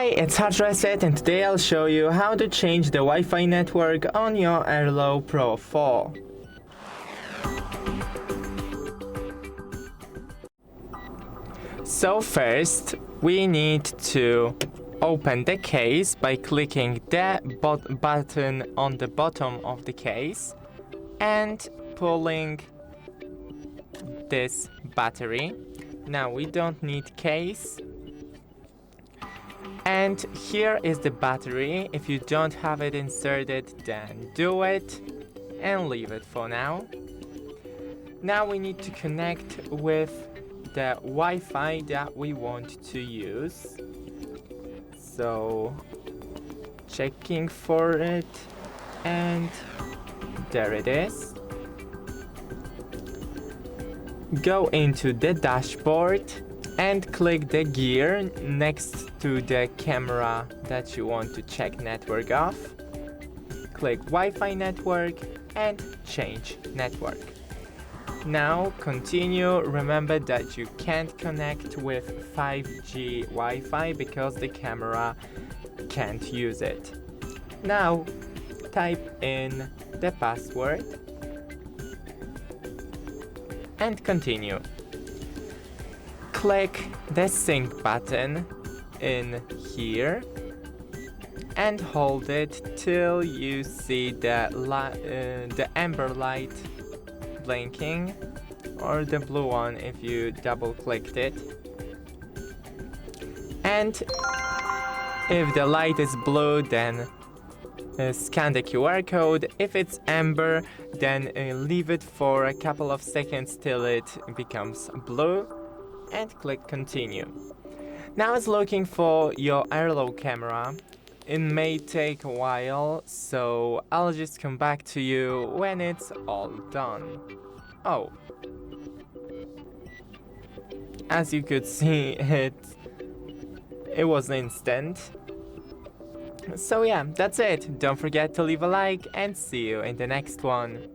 Hey, it's HardReset, and today I'll show you how to change the Wi-Fi network on your ARLO Pro 4. So first, we need to open the case by clicking the button on the bottom of the case and pulling this battery. Now we don't need case. And here is the battery. If you don't have it inserted, then do it and leave it for now. Now we need to connect with the Wi-Fi that we want to use. So checking for it, and there it is. Go into the dashboard and click the gear next to the camera that you want to check network of. Click Wi-Fi network and change network. Now continue. Remember that you can't connect with 5G Wi-Fi because the camera can't use it. Now type in the password and continue. Click the sync button in here and hold it till you see the amber light blinking, or the blue one if you double clicked it. And if the light is blue, then scan the QR code. If it's amber, then leave it for a couple of seconds till it becomes blue and click continue. Now it's looking for your ARLO camera. It may take a while, so I'll just come back to you when it's all done. Oh, as you could see, it was instant. So yeah, that's it. Don't forget to leave a like and see you in the next one.